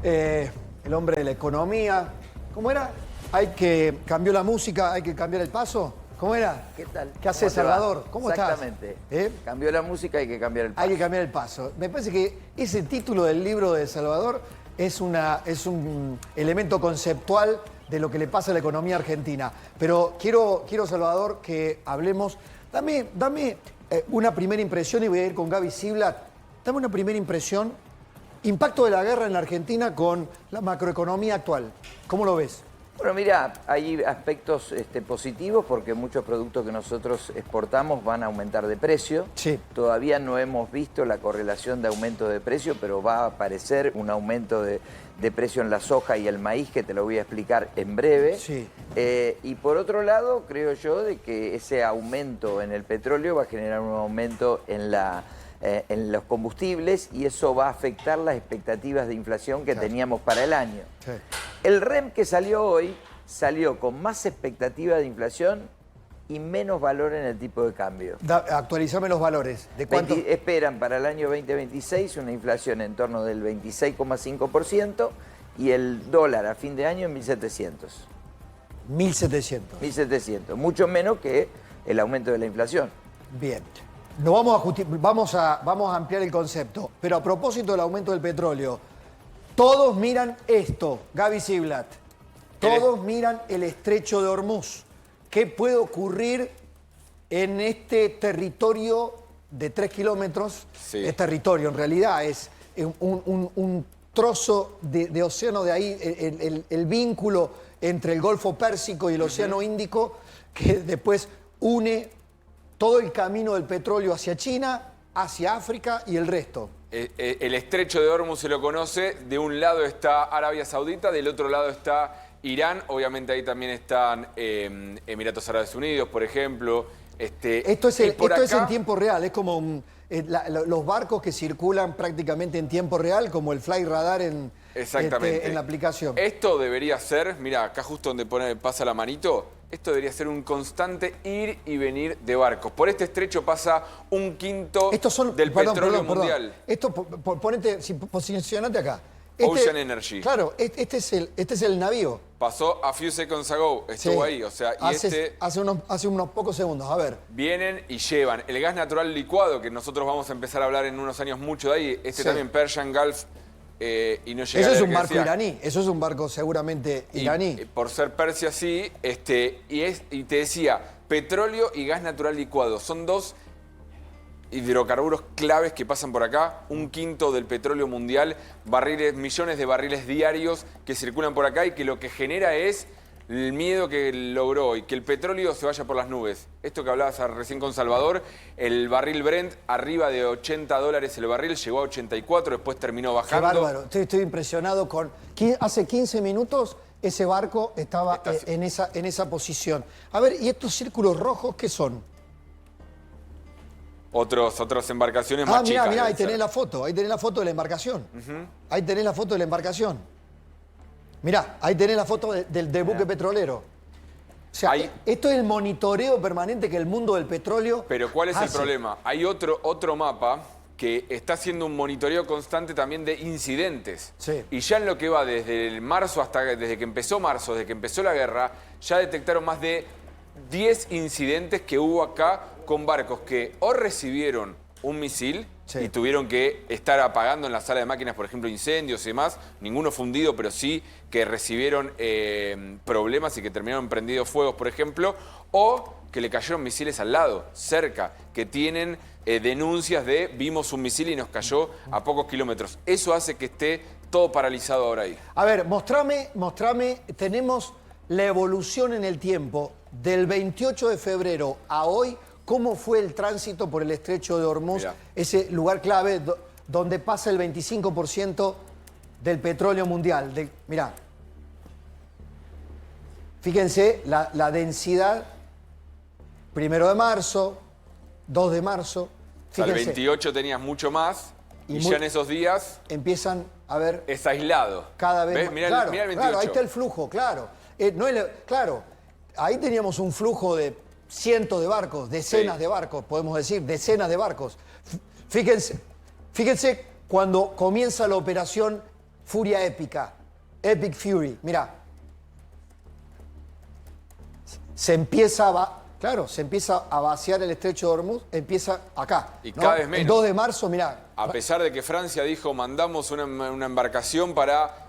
el hombre de la economía. ¿Cómo era? Hay que cambiar la música, hay que cambiar el paso. ¿Cómo era? ¿Qué tal? ¿Qué haces, Salvador? ¿Cómo Exactamente. estás? Exactamente. Cambió la música, hay que cambiar el paso. Hay que cambiar el paso. Me parece que ese título del libro de Salvador es un elemento conceptual de lo que le pasa a la economía argentina. Pero quiero Salvador, que hablemos. Dame una primera impresión, y voy a ir con Gaby Ziblatt. Dame una primera impresión. Impacto de la guerra en la Argentina con la macroeconomía actual. ¿Cómo lo ves? Bueno, mira, hay aspectos positivos porque muchos productos que nosotros exportamos van a aumentar de precio. Sí. Todavía no hemos visto la correlación de aumento de precio, pero va a aparecer un aumento de precio en la soja y el maíz, que te lo voy a explicar en breve. Sí. Y por otro lado, creo yo de que ese aumento en el petróleo va a generar un aumento en los combustibles, y eso va a afectar las expectativas de inflación que teníamos para el año. Sí. El REM que salió hoy salió con más expectativa de inflación y menos valor en el tipo de cambio. Actualizame los valores. ¿De cuánto? Esperan para el año 2026 una inflación en torno del 26,5% y el dólar a fin de año en 1.700. 1.700. 1.700, mucho menos que el aumento de la inflación. Bien. No vamos a ampliar el concepto, pero a propósito del aumento del petróleo, todos miran esto, Gaby Ziblatt. Todos miran el estrecho de Hormuz. ¿Qué puede ocurrir en este territorio de 3 kilómetros? Sí. Es territorio, en realidad es un trozo de océano de ahí, el vínculo entre el Golfo Pérsico y el Océano Índico, que después une todo el camino del petróleo hacia China, hacia África y el resto. El estrecho de Hormuz se lo conoce. De un lado está Arabia Saudita, del otro lado está Irán. Obviamente ahí también están Emiratos Árabes Unidos, por ejemplo. Esto es en tiempo real, es como los barcos que circulan prácticamente en tiempo real, como el Fly Radar en la aplicación. Esto debería ser, mira, acá justo donde pasa la manito, esto debería ser un constante ir y venir de barcos. Por este estrecho pasa un quinto del petróleo mundial. Esto, posicionate acá. Ocean Energy. Claro, este es el navío. Pasó a few seconds ago, estuvo ahí, o sea, hace unos pocos segundos, a ver. Vienen y llevan el gas natural licuado, que nosotros vamos a empezar a hablar en unos años mucho de ahí, también Persian Gulf, y no llega. Eso es un barco iraní, eso es un barco seguramente iraní. Por ser Persia, sí, y te decía, petróleo y gas natural licuado, son dos hidrocarburos claves que pasan por acá, un quinto del petróleo mundial, millones de barriles diarios que circulan por acá, y que lo que genera es el miedo que logró y que el petróleo se vaya por las nubes. Esto que hablabas recién con Salvador, el barril Brent arriba de $80 el barril, llegó a 84, después terminó bajando. Qué bárbaro, estoy impresionado con... Hace 15 minutos ese barco estaba en esa posición. A ver, ¿y estos círculos rojos qué son? Otras embarcaciones más chicas. Mirá, ahí tenés la foto de la embarcación. Ahí tenés la foto de la embarcación. Mirá, ahí tenés la foto del buque petrolero. O sea, esto es el monitoreo permanente que el mundo del petróleo Pero ¿cuál es hace. el problema? Hay otro mapa que está haciendo un monitoreo constante también de incidentes. Sí. Y ya en lo que va desde marzo desde que empezó la guerra, ya detectaron más de 10 incidentes que hubo acá con barcos que o recibieron un misil y tuvieron que estar apagando en la sala de máquinas, por ejemplo, incendios y demás. Ninguno fundido, pero sí que recibieron problemas y que terminaron prendidos fuegos, por ejemplo. O que le cayeron misiles al lado, cerca, que tienen denuncias de vimos un misil y nos cayó a pocos kilómetros. Eso hace que esté todo paralizado ahora ahí. A ver, mostrame, tenemos la evolución en el tiempo del 28 de febrero a hoy. ¿Cómo fue el tránsito por el estrecho de Hormuz? Mirá. Ese lugar clave donde pasa el 25% del petróleo mundial. Mirá. Fíjense la densidad. 1 de marzo, 2 de marzo. Fíjense. O sea, el 28 tenías mucho más y ya en esos días empiezan a ver... Es aislado. Cada vez más. Mirá el 28. Claro, ahí está el flujo, claro. Claro, ahí teníamos un flujo de cientos de barcos, decenas de barcos, podemos decir, decenas de barcos. Fíjense cuando comienza la operación furia épica, epic fury. Mirá, se empieza a vaciar el estrecho de Hormuz, empieza acá. Y ¿no? cada vez menos. El 2 de marzo, mirá. A pesar de que Francia dijo, mandamos una embarcación para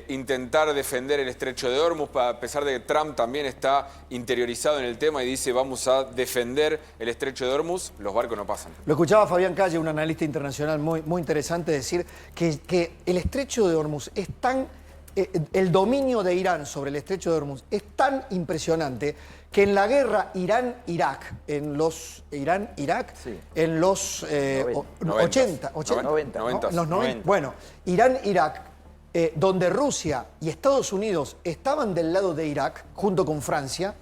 intentar defender el estrecho de Hormuz, a pesar de que Trump también está interiorizado en el tema y dice, vamos a defender el estrecho de Hormuz, los barcos no pasan. Lo escuchaba Fabián Calle, un analista internacional muy, muy interesante, decir que el estrecho de Hormuz es tan... el dominio de Irán sobre el estrecho de Hormuz es tan impresionante que en la guerra Irán-Irak, en los 80, 90. ¿no? En los 90. Bueno, Irán-Irak, donde Rusia y Estados Unidos estaban del lado de Irak, junto con Francia,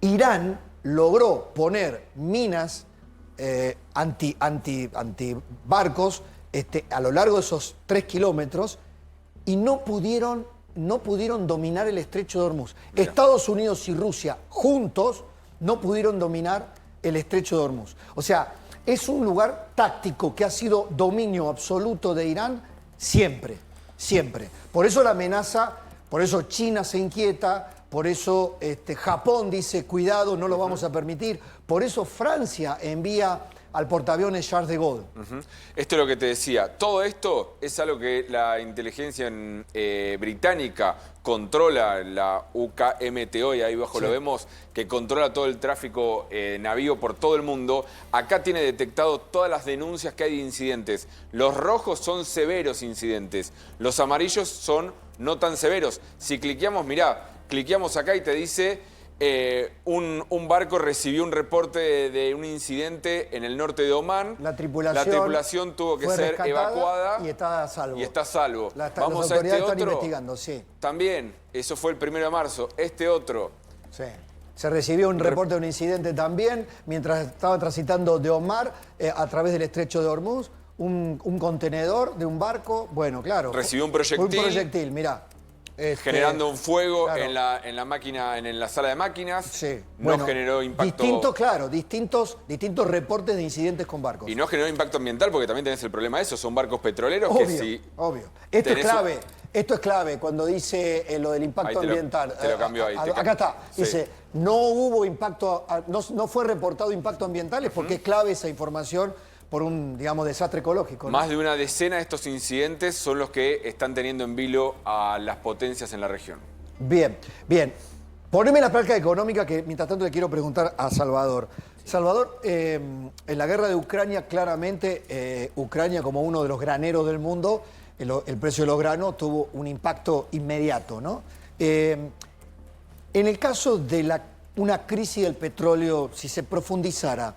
Irán logró poner minas antibarcos a lo largo de esos 3 kilómetros y no pudieron dominar el estrecho de Hormuz. Mira. Estados Unidos y Rusia juntos no pudieron dominar el estrecho de Hormuz. O sea, es un lugar táctico que ha sido dominio absoluto de Irán siempre, siempre. Por eso la amenaza, por eso China se inquieta, por eso Japón dice, cuidado, no lo vamos a permitir. Por eso Francia envía al portaaviones Charles de Gaulle. Esto es lo que te decía. Todo esto es algo que la inteligencia británica controla, la UKMTO, y ahí abajo lo vemos, que controla todo el tráfico navío por todo el mundo. Acá tiene detectado todas las denuncias que hay de incidentes. Los rojos son severos incidentes, los amarillos son no tan severos. Si cliqueamos, mirá, cliqueamos acá y te dice... un barco recibió un reporte de un incidente en el norte de Omán. La tripulación tuvo que ser evacuada y está a salvo. Vamos las a autoridades este están otro. investigando, sí. También, eso fue el 1 de marzo. Este otro. Sí. Se recibió un reporte de un incidente también mientras estaba transitando de Omán a través del estrecho de Hormuz. Un contenedor de un barco, bueno, claro. Recibió un proyectil. Un proyectil, mirá. Generando un fuego claro. en la máquina, en la sala de máquinas. Sí. No Bueno, generó impacto. Distintos reportes de incidentes con barcos. Y no generó impacto ambiental porque también tenés el problema de eso. Son barcos petroleros obvio, que si... Obvio. Esto es clave cuando dice lo del impacto ambiental. Te lo cambio ahí. Acá está. Sí. Dice, no hubo impacto, no fue reportado impacto ambiental, es porque es clave esa información por un, digamos, desastre ecológico, ¿no? Más de una decena de estos incidentes son los que están teniendo en vilo a las potencias en la región. Bien, bien. Poneme la placa económica que mientras tanto le quiero preguntar a Salvador. Salvador, en la guerra de Ucrania, claramente, Ucrania como uno de los graneros del mundo, el precio de los granos tuvo un impacto inmediato, ¿no? En el caso de una crisis del petróleo, si se profundizara,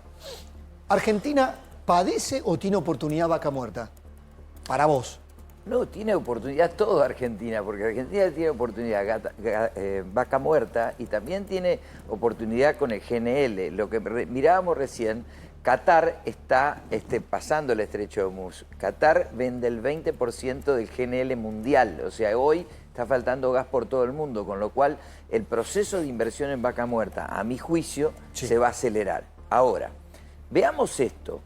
¿Argentina padece o tiene oportunidad Vaca Muerta? Para vos. No, tiene oportunidad toda Argentina, porque Argentina tiene oportunidad Vaca Muerta y también tiene oportunidad con el GNL. Lo que mirábamos recién, Qatar está pasando el estrecho de Hormuz. Qatar vende el 20% del GNL mundial, o sea, hoy está faltando gas por todo el mundo, con lo cual el proceso de inversión en Vaca Muerta, a mi juicio, se va a acelerar. Ahora, veamos esto.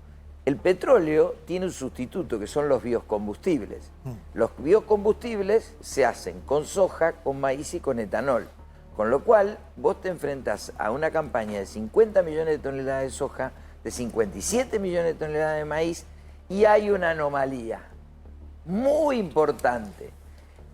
El petróleo tiene un sustituto que son los biocombustibles. Los biocombustibles se hacen con soja, con maíz y con etanol. Con lo cual, vos te enfrentás a una campaña de 50 millones de toneladas de soja, de 57 millones de toneladas de maíz, y hay una anomalía muy importante.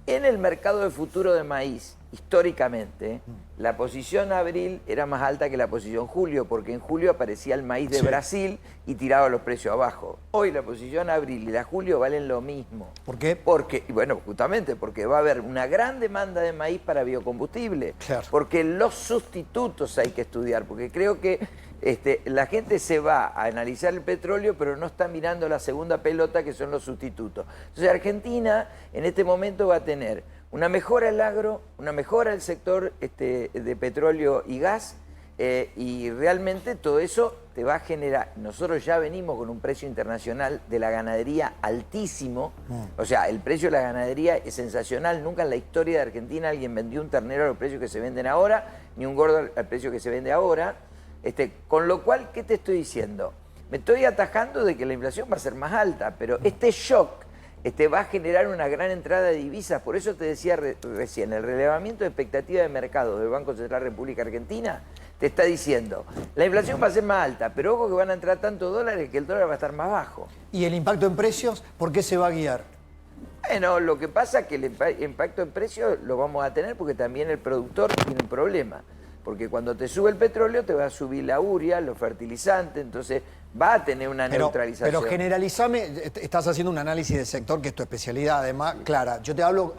En el mercado de futuro de maíz, históricamente, la posición abril era más alta que la posición julio, porque en julio aparecía el maíz de Brasil y tiraba los precios abajo. Hoy la posición abril y la julio valen lo mismo. ¿Por qué? Porque, bueno, justamente porque va a haber una gran demanda de maíz para biocombustible. Claro. Porque los sustitutos hay que estudiar, porque creo que la gente se va a analizar el petróleo, pero no está mirando la segunda pelota, que son los sustitutos. Entonces Argentina en este momento va a tener una mejora del agro, una mejora del sector de petróleo y gas, y realmente todo eso te va a generar... Nosotros ya venimos con un precio internacional de la ganadería altísimo, o sea, el precio de la ganadería es sensacional. Nunca en la historia de Argentina alguien vendió un ternero a los precios que se venden ahora, ni un gordo al precio que se vende ahora. Con lo cual, ¿qué te estoy diciendo? Me estoy atajando de que la inflación va a ser más alta, pero este shock va a generar una gran entrada de divisas. Por eso te decía recién, el relevamiento de expectativa de mercado del Banco Central de la República Argentina te está diciendo, la inflación va a ser más alta, pero ojo que van a entrar tantos dólares que el dólar va a estar más bajo. ¿Y el impacto en precios, por qué se va a guiar? Bueno, lo que pasa es que el impacto en precios lo vamos a tener porque también el productor tiene un problema. Porque cuando te sube el petróleo te va a subir la urea, los fertilizantes, entonces va a tener una neutralización. Pero generalizame, estás haciendo un análisis del sector, que es tu especialidad, además, clara. Yo te hablo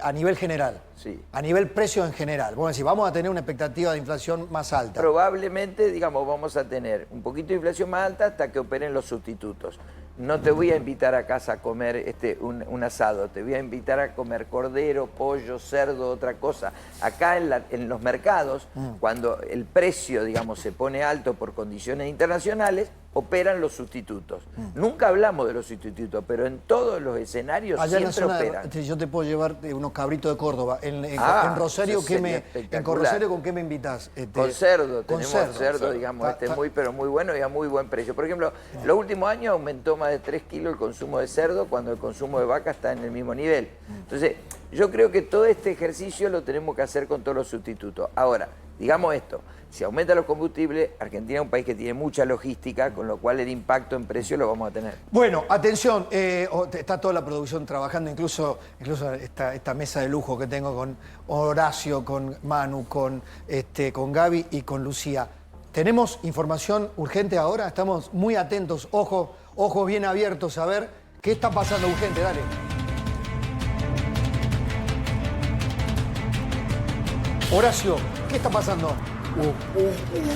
a nivel general, sí. A nivel precio en general. Vos decís, vamos a tener una expectativa de inflación más alta. Probablemente, digamos, vamos a tener un poquito de inflación más alta hasta que operen los sustitutos. No te voy a invitar a casa a comer un asado, te voy a invitar a comer cordero, pollo, cerdo, otra cosa. Acá en los mercados, cuando el precio, digamos, se pone alto por condiciones internacionales, operan los sustitutos. Nunca hablamos de los sustitutos, pero en todos los escenarios allá siempre operan. Yo te puedo llevar unos cabritos de Córdoba. En Rosario, ¿con qué me invitas? Con cerdo, con tenemos cerdo, digamos, pero muy bueno y a muy buen precio. Por ejemplo, los últimos años aumentó más de 3 kilos el consumo de cerdo cuando el consumo de vaca está en el mismo nivel. Entonces, yo creo que todo este ejercicio lo tenemos que hacer con todos los sustitutos. Ahora, digamos esto, si aumentan los combustibles, Argentina es un país que tiene mucha logística, con lo cual el impacto en precio lo vamos a tener. Bueno, atención, está toda la producción trabajando, incluso esta mesa de lujo que tengo con Horacio, con Manu, con Gaby y con Lucía. Tenemos información urgente ahora, estamos muy atentos, ojos bien abiertos a ver qué está pasando urgente, dale. Horacio, ¿qué está pasando?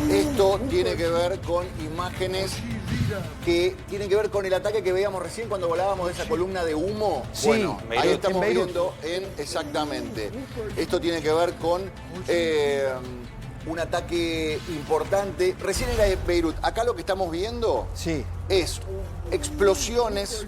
Esto tiene que ver con imágenes que tienen que ver con el ataque que veíamos recién cuando volábamos de esa columna de humo. Sí, bueno, ahí estamos Beirut. viendo exactamente. Esto tiene que ver con un ataque importante. Recién era de Beirut. Acá lo que estamos viendo es explosiones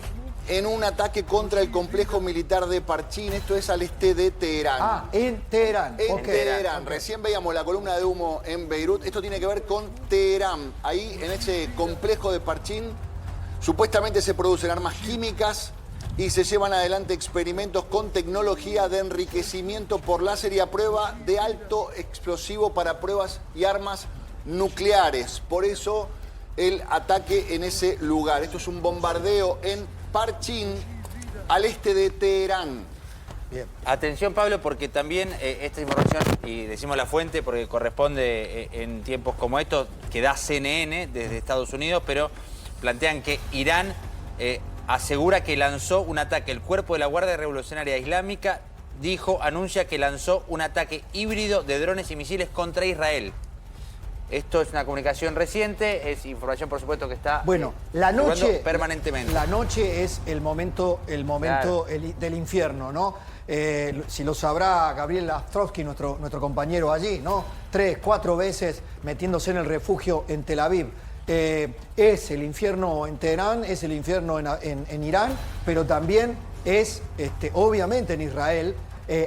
en un ataque contra el complejo militar de Parchín. Esto es al este de Teherán. Ah, en Teherán. En Teherán. Recién veíamos la columna de humo en Beirut. Esto tiene que ver con Teherán. Ahí, en ese complejo de Parchín, supuestamente se producen armas químicas y se llevan adelante experimentos con tecnología de enriquecimiento por láser y a prueba de alto explosivo para pruebas y armas nucleares. Por eso, el ataque en ese lugar. Esto es un bombardeo en Parchín, al este de Teherán. Bien. Atención, Pablo, porque también esta información, y decimos la fuente porque corresponde en tiempos como estos, que da CNN desde Estados Unidos, pero plantean que Irán asegura que lanzó un ataque. El cuerpo de la Guardia Revolucionaria Islámica anuncia que lanzó un ataque híbrido de drones y misiles contra Israel. Esto es una comunicación reciente, es información, por supuesto, que está la noche permanentemente. La noche es el momento claro, del infierno, ¿no? Si lo sabrá Gabriel Astrovsky, nuestro compañero allí, ¿no? 3, 4 veces metiéndose en el refugio en Tel Aviv. Es el infierno en Teherán, es el infierno en Irán, pero también es, obviamente, en Israel.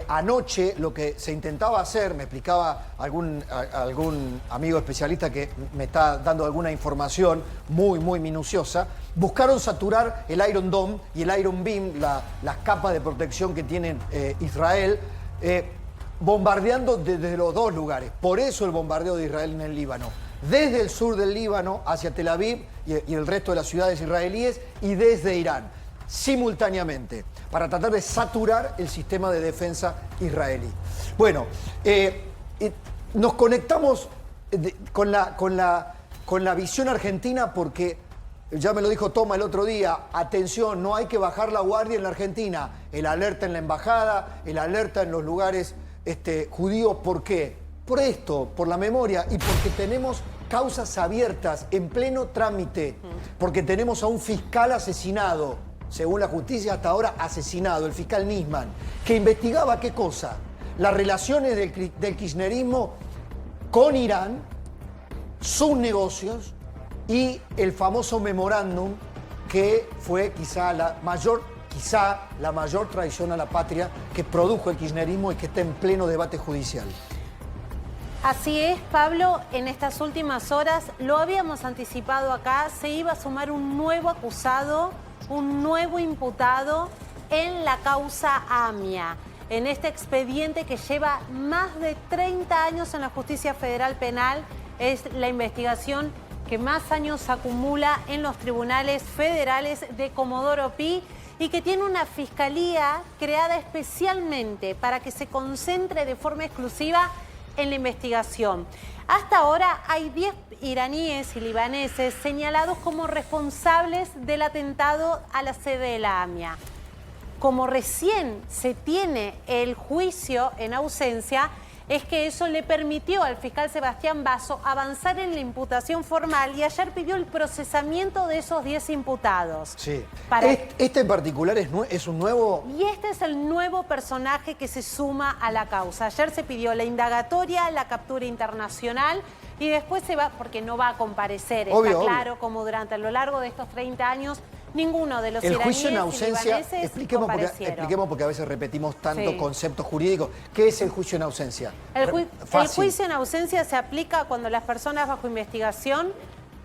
Anoche lo que se intentaba hacer, me explicaba algún amigo especialista que me está dando alguna información muy minuciosa, buscaron saturar el Iron Dome y el Iron Beam, las capas de protección que tiene Israel, bombardeando desde los dos lugares. Por eso el bombardeo de Israel en el Líbano. Desde el sur del Líbano hacia Tel Aviv y el resto de las ciudades israelíes, y desde Irán, simultáneamente, para tratar de saturar el sistema de defensa israelí. Bueno, nos conectamos con la visión argentina porque, ya me lo dijo Toma el otro día, atención, no hay que bajar la guardia en la Argentina. El alerta en la embajada, el alerta en los lugares judíos. ¿Por qué? Por esto, por la memoria y porque tenemos causas abiertas en pleno trámite, porque tenemos a un fiscal asesinado, según la justicia hasta ahora asesinado, el fiscal Nisman, que investigaba ¿qué cosa? Las relaciones del kirchnerismo con Irán, sus negocios y el famoso memorándum que fue quizá la mayor traición a la patria que produjo el kirchnerismo y que está en pleno debate judicial. Así es, Pablo, en estas últimas horas, lo habíamos anticipado acá, se iba a sumar un nuevo acusado un nuevo imputado en la causa AMIA, en este expediente que lleva más de 30 años en la Justicia Federal Penal. Es la investigación que más años acumula en los tribunales federales de Comodoro Pi y que tiene una fiscalía creada especialmente para que se concentre de forma exclusiva en la investigación. Hasta ahora hay 10 iraníes y libaneses señalados como responsables del atentado a la sede de la AMIA. Como recién se tiene el juicio en ausencia, es que eso le permitió al fiscal Sebastián Basso avanzar en la imputación formal y ayer pidió el procesamiento de esos 10 imputados. Sí. Este en particular es un nuevo... Y este es el nuevo personaje que se suma a la causa. Ayer se pidió la indagatoria, la captura internacional y después se va, porque no va a comparecer. Está claro como durante a lo largo de estos 30 años ninguno de los el iraníes juicio en ausencia, y expliquemos porque a veces repetimos tanto conceptos jurídicos. ¿Qué es el juicio en ausencia? El juicio en ausencia se aplica cuando las personas bajo investigación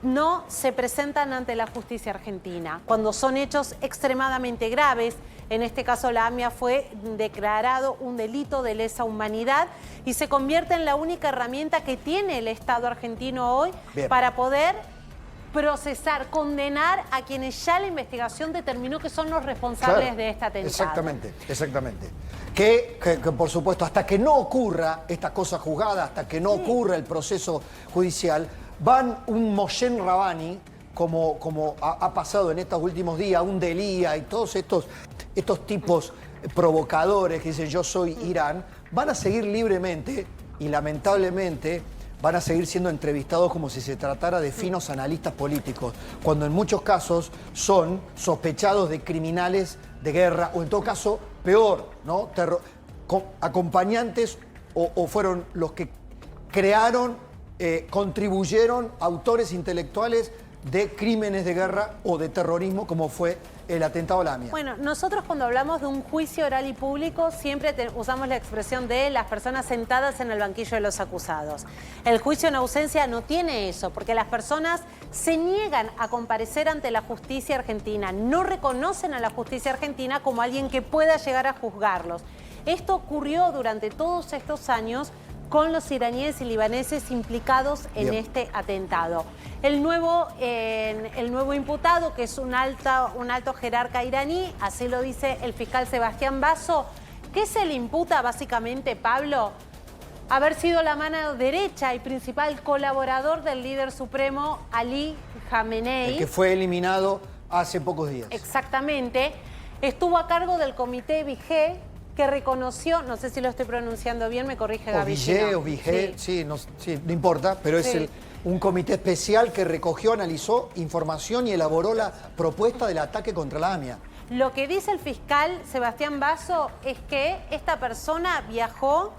no se presentan ante la justicia argentina, cuando son hechos extremadamente graves. En este caso la AMIA fue declarado un delito de lesa humanidad y se convierte en la única herramienta que tiene el Estado argentino hoy para poder procesar, condenar a quienes ya la investigación determinó que son los responsables de este atentado. Exactamente. Que por supuesto, hasta que no ocurra esta cosa juzgada, hasta que no ocurra el proceso judicial, van un Moshe Rabani, como ha pasado en estos últimos días, un Delía y todos estos tipos provocadores que dicen yo soy Irán, van a seguir libremente y lamentablemente van a seguir siendo entrevistados como si se tratara de finos analistas políticos, cuando en muchos casos son sospechados de criminales de guerra o en todo caso, peor, ¿no? Acompañantes o fueron los que crearon, contribuyeron, autores intelectuales de crímenes de guerra o de terrorismo como fue el atentado a la AMIA. Bueno, nosotros cuando hablamos de un juicio oral y público siempre usamos la expresión de las personas sentadas en el banquillo de los acusados. El juicio en ausencia no tiene eso, porque las personas se niegan a comparecer ante la justicia argentina, no reconocen a la justicia argentina como alguien que pueda llegar a juzgarlos. Esto ocurrió durante todos estos años con los iraníes y libaneses implicados en este atentado. El nuevo imputado, que es un alto jerarca iraní, así lo dice el fiscal Sebastián Basso, ¿qué se le imputa básicamente, Pablo? Haber sido la mano derecha y principal colaborador del líder supremo Ali Khamenei. El que fue eliminado hace pocos días. Exactamente. Estuvo a cargo del comité Vigé, que reconoció, no sé si lo estoy pronunciando bien, me corrige Gaby. O Vigé, sí, no importa, pero es un comité especial que recogió, analizó información y elaboró la propuesta del ataque contra la AMIA. Lo que dice el fiscal Sebastián Basso es que esta persona viajó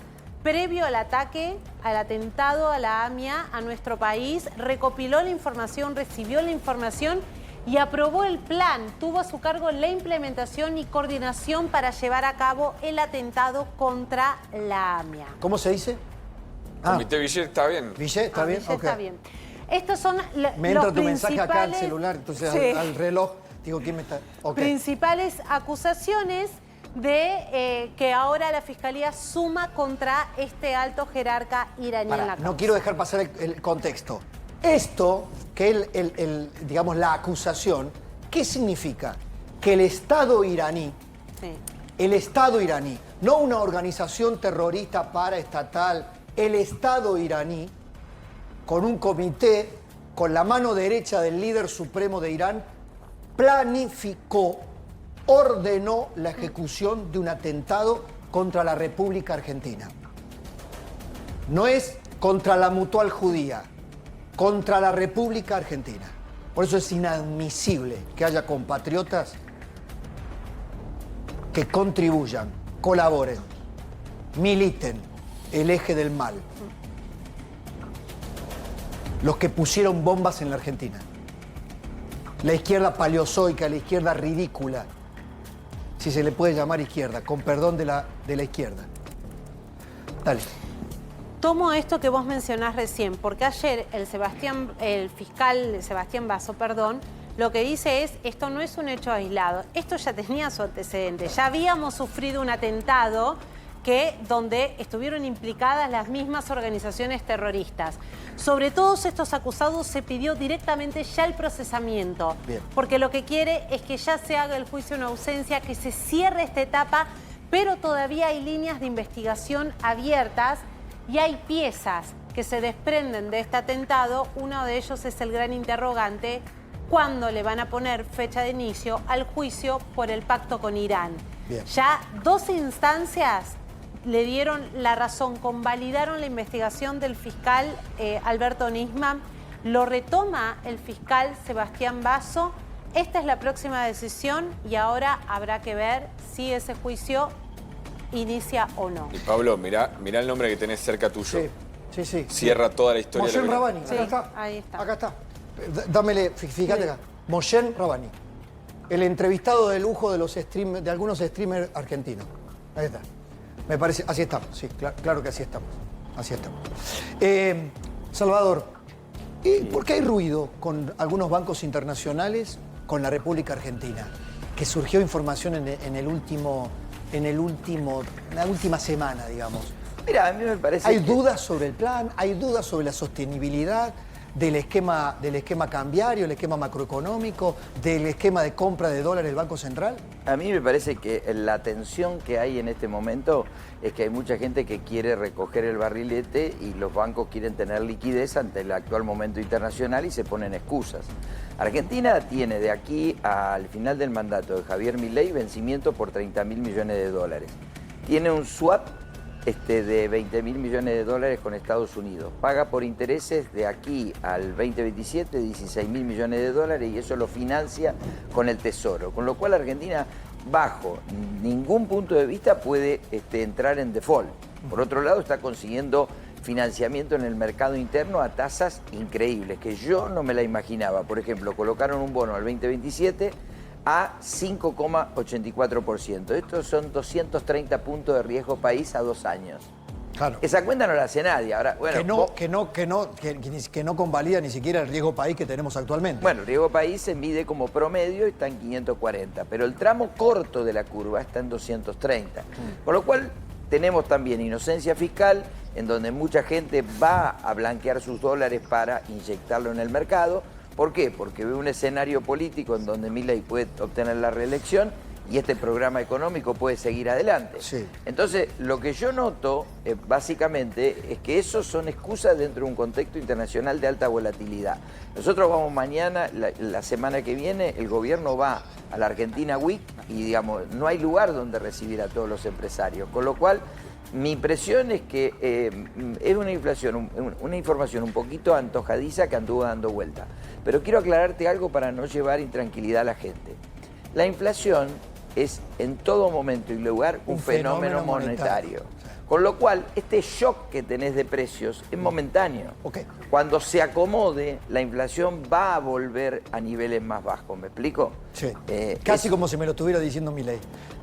previo al ataque, al atentado a la AMIA, a nuestro país, recopiló la información, recibió la información y aprobó el plan. Tuvo a su cargo la implementación y coordinación para llevar a cabo el atentado contra la AMIA. ¿Cómo se dice? Comité Villet está bien. ¿Villet está bien? Villet está bien. Estos son me entra los tu mensaje acá al celular, entonces al reloj. Digo, ¿quién me está...? Principales acusaciones de que ahora la Fiscalía suma contra este alto jerarca iraní en la causa. No quiero dejar pasar el contexto. Esto, que digamos, la acusación, ¿qué significa? Que el Estado iraní, no una organización terrorista paraestatal, el Estado iraní, con un comité, con la mano derecha del líder supremo de Irán, planificó, ordenó la ejecución de un atentado contra la República Argentina. No es contra la Mutual Judía, contra la República Argentina. Por eso es inadmisible que haya compatriotas que contribuyan, colaboren, militen el eje del mal. Los que pusieron bombas en la Argentina. La izquierda paleozoica, la izquierda ridícula, si se le puede llamar izquierda, con perdón de la izquierda. Dale. Tomo esto que vos mencionás recién, porque ayer el fiscal Sebastián Basso, lo que dice es, esto no es un hecho aislado, esto ya tenía su antecedente, ya habíamos sufrido un atentado donde estuvieron implicadas las mismas organizaciones terroristas. Sobre todos estos acusados se pidió directamente ya el procesamiento, porque lo que quiere es que ya se haga el juicio en ausencia, que se cierre esta etapa, pero todavía hay líneas de investigación abiertas y hay piezas que se desprenden de este atentado. Uno de ellos es el gran interrogante: ¿cuándo le van a poner fecha de inicio al juicio por el pacto con Irán? Ya 12 instancias le dieron la razón, convalidaron la investigación del fiscal Alberto Nisman, lo retoma el fiscal Sebastián Basso. Esta es la próxima decisión y ahora habrá que ver si ese juicio inicia o no. Y Pablo, mirá el nombre que tenés cerca tuyo. Sí. Cierra toda la historia. Moshen Rabbani, Sí, acá está. ahí está. Acá está. Dámele, fíjate acá. Moshen Rabbani, el entrevistado de lujo de algunos streamers argentinos. Ahí está. Me parece, así estamos, sí, claro que así estamos. Así estamos. Salvador, ¿por qué hay ruido con algunos bancos internacionales con la República Argentina? Que surgió información en la última semana, digamos. Mira, a mí me parece ¿Hay dudas sobre el plan? ¿Hay dudas sobre la sostenibilidad del esquema cambiario, el esquema macroeconómico, del esquema de compra de dólares del Banco Central? A mí me parece que la tensión que hay en este momento es que hay mucha gente que quiere recoger el barrilete y los bancos quieren tener liquidez ante el actual momento internacional y se ponen excusas. Argentina tiene de aquí al final del mandato de Javier Milei vencimiento por 30.000 millones de dólares. Tiene un swap de 20.000 millones de dólares con Estados Unidos. Paga por intereses de aquí al 2027 16.000 millones de dólares y eso lo financia con el Tesoro. Con lo cual Argentina, bajo ningún punto de vista, puede entrar en default. Por otro lado, está consiguiendo financiamiento en el mercado interno a tasas increíbles, que yo no me la imaginaba. Por ejemplo, colocaron un bono al 2027 a 5,84%. Estos son 230 puntos de riesgo país a 2 años. Claro. Esa cuenta no la hace nadie. Ahora, bueno, Que no convalida ni siquiera el riesgo país que tenemos actualmente. Bueno, el riesgo país se mide como promedio y está en 540, pero el tramo corto de la curva está en 230. Con lo cual tenemos también inocencia fiscal, en donde mucha gente va a blanquear sus dólares para inyectarlo en el mercado. ¿Por qué? Porque ve un escenario político en donde Milei puede obtener la reelección y este programa económico puede seguir adelante. Sí. Entonces, lo que yo noto, básicamente, es que esos son excusas dentro de un contexto internacional de alta volatilidad. Nosotros vamos mañana, la semana que viene, el gobierno va a la Argentina Week y, digamos, no hay lugar donde recibir a todos los empresarios. Con lo cual, mi impresión es que es una información un poquito antojadiza que anduvo dando vuelta. Pero quiero aclararte algo para no llevar intranquilidad a la gente. La inflación es en todo momento y lugar un fenómeno monetario. Con lo cual, este shock que tenés de precios es momentáneo. Cuando se acomode, la inflación va a volver a niveles más bajos. ¿Me explico? Sí. Casi como si me lo estuviera diciendo Milei.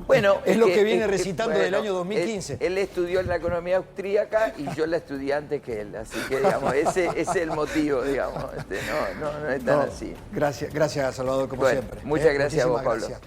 Bueno, es lo que viene recitando del año 2015. Él estudió en la economía austríaca y yo la estudié antes que él. Así que, digamos, ese es el motivo, digamos. No es tan así. Gracias, Salvador, como siempre. Muchas gracias a vos, Muchísimas Pablo. gracias.